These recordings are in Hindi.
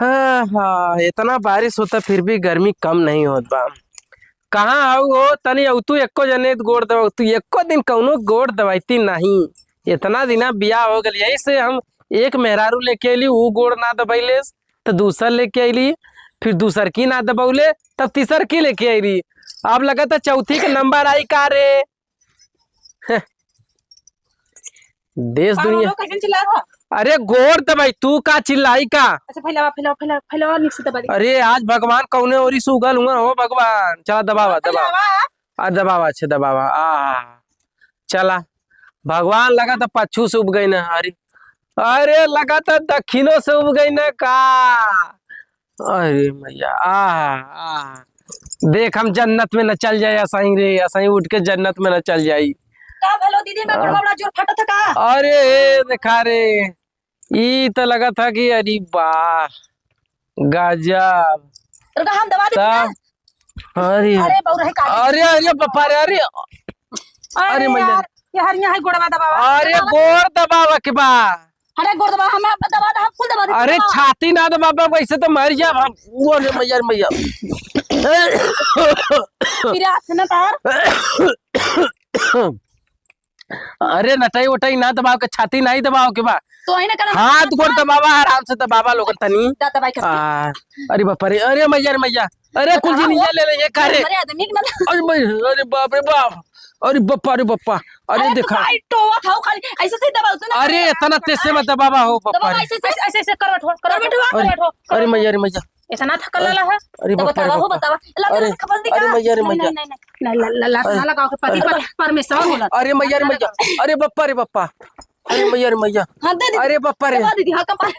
हाँ हाँ, इतना बारिश होता फिर भी गर्मी कम नहीं होत बा। कहाँ आऊ हो तनी तू एको जने गोड़ दबा तू एको दिन कौनो गोड़ दबाइती नहीं। इतना दिना बियाह हो गई यही से हम एक मेहरारू लेके अली वो गोड़ ना दबैले तो दूसर लेके अली फिर दूसर की ना दबौले तब तीसर की लेके अली अब लगा था चौथी के नंबर आई का रे। देश दुनिया कैसे चिल्ला रहा? अरे गोड़ दबाई तू का चिल्लाई का। अच्छा फैलावा फैलावा फैलावा फैलावा नीचे दबा दे। अरे आज भगवान कौने और सुगल हुआ हो भगवान। चला दबावा दबावा दबावा अच्छे दबावा चला भगवान लगा था पच्छू से उब गई ना। अरे अरे लगा था दक्षिणों से उब गई ना का। अरे मैया देख हम जन्नत में न चल जाए असाई रे असाई उठ के जन्नत में न चल जाई। का भलो दीदी मैं बड़ा जोर फटा था का। अरे देखा रे ई तो लगा था कि अरे वाह गजब। रुका हम दबा दे। अरे अरे बहु रहे का। अरे अरे बापा रे अरे अरे मैया यार यहाँ है गोड़वा दबावा। अरे गोड़ दबावा के बा। अरे गोड़ दबा हमें दबा दे हम फुल दबा दे। अरे छाती ना दबावा वैसे तो मर जा हम वो मैया मैया। फिर हाथ ना तार। अरे नटाई वटाई ना दबाओ के छाती नहीं दबाओ के बा। तो है ना कर हाथ गोड़ दबावा आराम से दबावा लोग तनी। दबाई कर। अरे बाप रे अरे मैया मैया अरे कुल जी नहीं ले ले ये करे। अरे आदमी के मतलब अरे बाप रे बाप अरे बप्पा अरे देखा भाई टोवा था खाली ऐसे से दबाओ तो ना। अरे इतना तेज से मत दबावा हो बप्पा रे। ऐसे ऐसे करवट हो अरे मैया मैया इतना थकल लला है। अरे बतावा हो बतावा अरे खबर दिखा। अरे मैया रे मैया नहीं लगाओ के पति परमेश्वर बोला। अरे मैया रे मैया अरे बप्पा अरे मैया रे मैया हां दे अरे बप्पा रे दीदी हां कपार।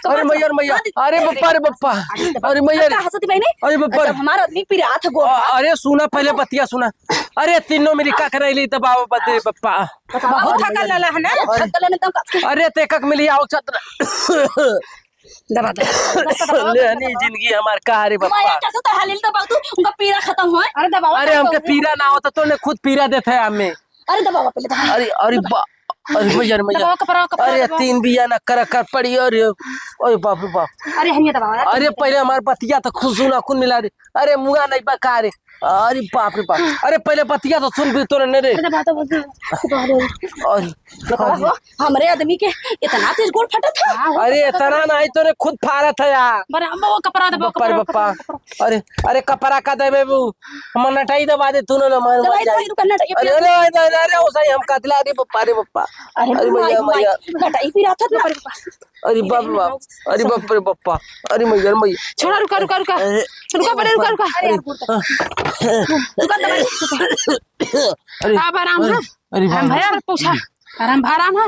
अरे मैया मैया अरे बप्पा अरे मैया रे हंसती बहनी। अरे बप्पा हमारा आदमी पिरा था गो। अरे सुना पहले बतिया सुना। अरे तीनों मेरी का करैली दबाव बदे बप्पा बहुत थकल लला है ना। थकल ने तो अरे तेकक मिली आओ छत्र दबा दे। लेनी जिंदगी हमार का रे बप्पा। मैं कैसे तो हालिल दबाओ तू उनका पीरा खत्म हुआ। अरे दबाओ अरे हमके पीरा ना होता तो ने खुद पीरा देते है हमें। अरे दबाओ पहले दबा। अरे अरे अरे मैया मैया अरे तीन बिया ना कर पड़ी। अरे अरे बाप रे बाप अरे हनिया दबाओ। अरे पहले हमारे बतिया तो खुद सुना कुन मिला रे। अरे मुआ नहीं बका रे। अरे बाप रे बाप अरे पहले बतिया तो सुन भी तो ने रे। अरे हमरे आदमी के इतना तेज गोड़ फटा था। अरे इतना नहीं तो ने खुद फाड़ा था यार। बरे हम वो कपड़ा दबा बप्पा अरे अरे कपड़ा का दे बेबू हम नटाई दबा दे तूने ना मार दवाई दवाई रुक ना। अरे अरे अरे ओ सही हम कतला रे बप्पा अरे मैया मैया नटाई पीरा था ना। अरे बाप अरे बाप रे बप्पा अरे मैया मैया छोड़ा रुका रुका रुका रुका पहले रुका रुका। अरे रुका दवाई अरे अब आराम है। अरे हम भैया पूछा आराम आराम है।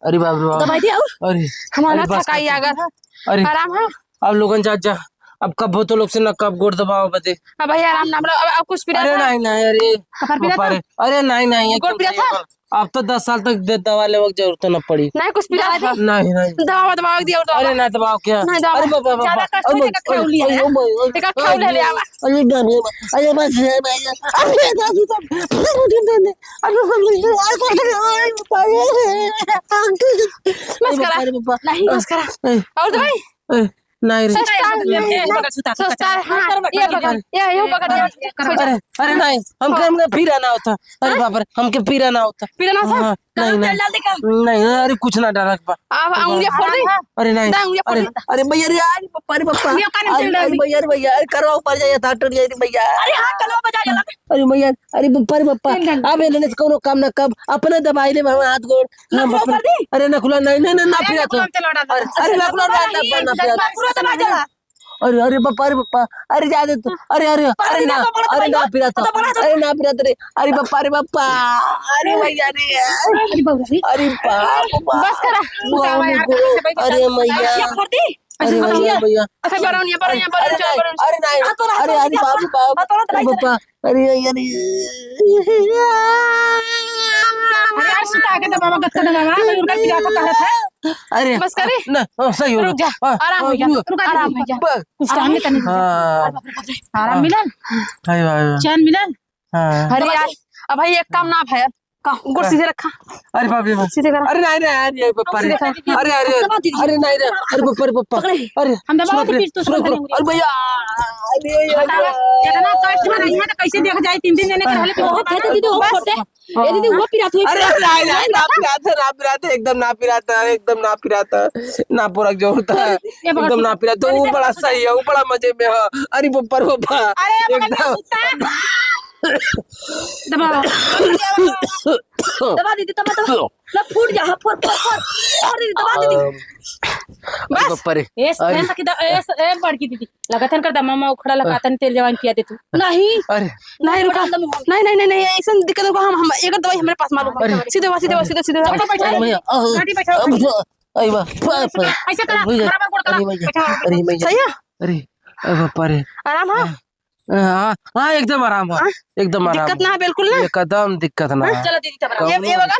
अरे बाप रे बाप दवाई दिया अरे हमारा थकाई अगर अरे आराम है। अब लोगन जा अब कब हो तो लोग से ना कब गोड़ दबाओ बते। अब भैया आराम ना अब कुछ पीरा। अरे नहीं अरे पीरा था? अरे नहीं गोड़ पीरा था? अब तो 10 साल तक दवा लेने की जरूरत न पड़ी। नहीं कुछ पीरा था? नहीं दवा दवा दिया और अरे ना दबाओ क्या। अरे बाबा ज्यादा कष्ट नहीं का खाऊ लिया एक खाऊ ले आवा। अरे डरे अरे बस बस करा नहीं बस करा और दवाई नहीं रे। अरे नहीं हमके पीरा ना होता। अरे बाप रे हमके पीरा ना होता। पीरा ना था नहीं अरे कुछ ना डाला अब उंगलियां फोड़ दे। अरे नहीं अरे भैया रे यार अरे भैया अरे करवा ऊपर जाइए डॉक्टर जाइए भैया। अरे हां कलवा बजा जला। अरे भैया अरे बप्पा अब लेने से कोनो काम ना कब अपने दवाई ले हाथ गोड़ ना। अरे ना खुला नहीं ना पीरा तो अरे ना खुला ना। अरे अरे बप्पा अरे जा दे तू। अरे ना पीरा तो अरे ना पीरा रे। अरे बप्पा अरे भैया रे अरे बाप बस करा अरे मैया अरे भैया अच्छा बराउनिया अरे नहीं अरे बाप अरे अरे सुता के दबावा गत्ता दबावा उनका पीरा तो कह रहा था। अरे बस करे ना सही हो रुक जा आराम हो जा रुक आराम हो जा कुछ टाइम में तने आराम मिलन चैन मिलन। अरे यार अब भाई एक काम ना भाई गोड़ सीधे रखा। अरे बाप रे बाप। सीधे करा। अरे नहीं नहीं अरे पप्पा रे सीधे करा। अरे अरे अरे नहीं रे अरे पप्पा रे पप्पा अरे हम दबाओ सुनो तो पीठ तो सुनो सुनो अरे भैया बतावा इतना कष्ट में रही है तो कैसे देख जाए 3 दिन देने के रहले बहुत है दीदी वो छोटे ये दीदी वो पिरात हुई। अरे नहीं नहीं ना पिराता एकदम ना पिराता ना पूरा जो होता है एकदम ना पिराता वो बड़ा सही है वो बड़ा मजे में है। अरे पप्पा रे पप्पा एकदम दबाओ दबा दीदी दबा ना फूट जा फट और दीदी दबा दीदी बस पप्पा रे ए सकी ए बड़की दीदी लगातार कर दा मामा उखड़ा लगातार तेल जवान पिया दे तू नहीं अरे नहीं रुका नहीं ऐसा दिक्कत होगा। हम एक दवाई हमारे पास मालूम है। सीधे गाड़ी बैठो अरे वाह ऐसे करा बराबर गोड़ करा बैठा अरे मैं सही है। अरे पप्पा रे आराम है। हाँ एकदम आराम है एकदम आराम दिक्कत ना है बिल्कुल ना। एकदम दिक्कत ना है। चलो दीदी तब ये वाला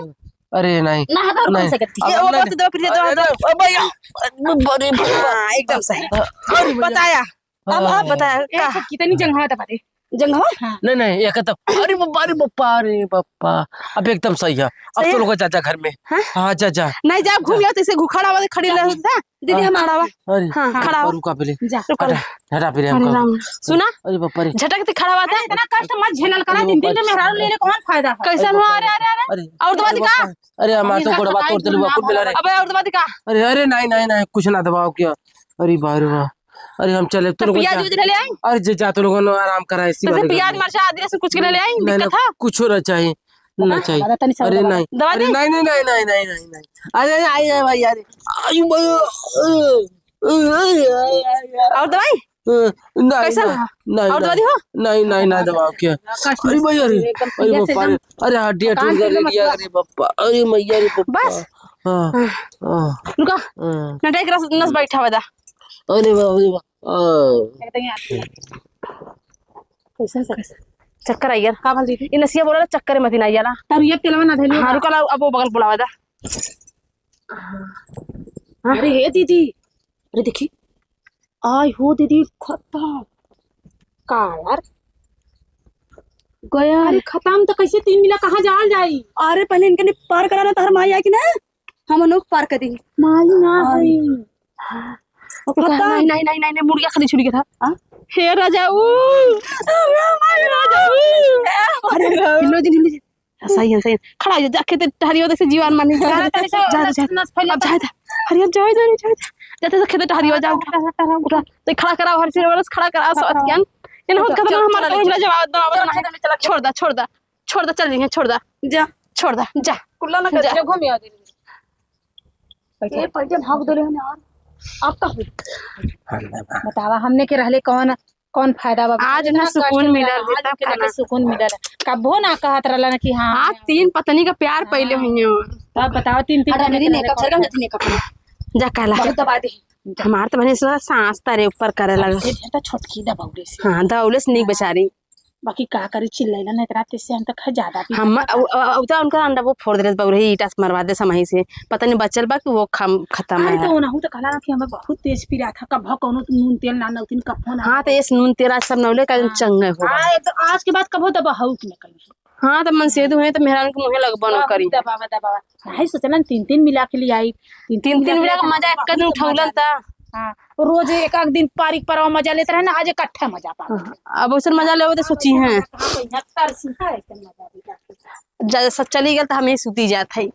अरे नहीं ना हटा नहीं कौन सकती ये वो बहुत दवा फिर दवा भैया बड़े हाँ एकदम सही बताया। अब आप बताया कितनी जंग है बता दे जंगवा नहीं एकदम अरे पप्पा अब एकदम सही है। अब तो लोग जा घर में हाँ जा नहीं जा घूम या तो खड़ा हुआ खड़ी रहता दीदी हम खड़ा हुआ। अरे हाँ खड़ा हुआ रुका पहले जा हटा फिर अरे राम सुना अरे पप्पा रे झटक से खड़ा हुआ था। इतना कष्ट मत झेलल करा 3 दिन में मेहरारू ले ले कौन फायदा है कैसा हुआ। अरे और दवा दिखा। अरे हमारे तो गोड़वा तोड़ दिलवा कुछ मिला रे। अबे और दवा दिखा। अरे नहीं कुछ ना दबाओ क्या। अरे बाहर वाह अरे हम चले तो प्याज ले आई। अरे जा तो लोगों ने आराम करा इसी तो प्याज मरचा आदि से कुछ के ले आई दिक्कत है कुछ होना चाहिए ना चाहिए। अरे नहीं दवा दे। नहीं अरे आई भाई यार आयु और दवाई कैसा नहीं और दवा दी हो नहीं दबाओ क्या। अरे भाई अरे पप्पा अरे हड्डियां टूट गई अरे पप्पा अरे मैया रे पप्पा बस हाँ रुका नटाई रस नस बैठा हुआ था। अरे बाप चक्कर आई यार का बोल दी इन नसिया बोला चक्कर मत ना यार तब ये तेलवा ना धलियो हां रुका अब वो बगल बुलावा था। अरे हे दीदी अरे देखी आई हो दीदी खत्म का यार गया। अरे खत्म तो कैसे 3 मिला कहाँ जाल जाई। अरे पहले इनके ने पार करा ना तार माई आई कि ना हम लोग पार कर दी माई ना आई नहीं मुर्गा खाली छुड़ी के था। हे राजाऊ अरे हिलो दिन सही है खड़ा हो जाके ते टहरियो से जीवन मानी जा हरियर जाते तो खेते टहरियो जा उठा तो खड़ा करा हर से बरस खड़ा करा सब ज्ञान इन होत खत्म हमारा काम जवाब छोड़ दा चल रही है छोड़ दा जा कुल्ला ना कर घूम आ दे ये पैसे भाग दो रहे यार आपका बतावा हमने के रहले कौन फायदा बा। आज ना सुकून मिलल आज के लगे सुकून मिलल कबो ना कहत रहला ना कि हां आज 3 पत्नी का प्यार पहले हुई हो। तब बताओ 3 मेरी मेकअप कर होती मेकअप जा कहला दबा दे हमार तो बने सांस तारे ऊपर करे लगा तो छोटकी दबाउरे से हां दौलस नहीं बेचारी बाकी का करी चिल्लैला नहीं रात से हम तक ज्यादा हम तो उनका अंडा वो फोड़ दे बहु ईटा से मरवा दे समही से पता नहीं बचल बा कि वो खत्म है। तो ना हो तो कहला ना कि हमें बहुत तेज पी रहा था कब कोनो नून तेल ना नौतिन कब ना। हां तो इस नून तेरा सब नौले का चंगे हो। हां तो आज के बाद कब हो दबा हउ कि नहीं कहीं। हां तो मन से दु है तो मेहरान को मुंह लगबन करी दबावा नहीं सोचना 3 मिला के लिए आई 3 मिला का मजा एक दिन उठौलन ता। हाँ रोज एक दिन पारिक पर मजा लेते रहे ना आज इकट्ठा मजा पा अब उसे मजा ले तो सोची है सब चली गल तो हमें सुती जात है।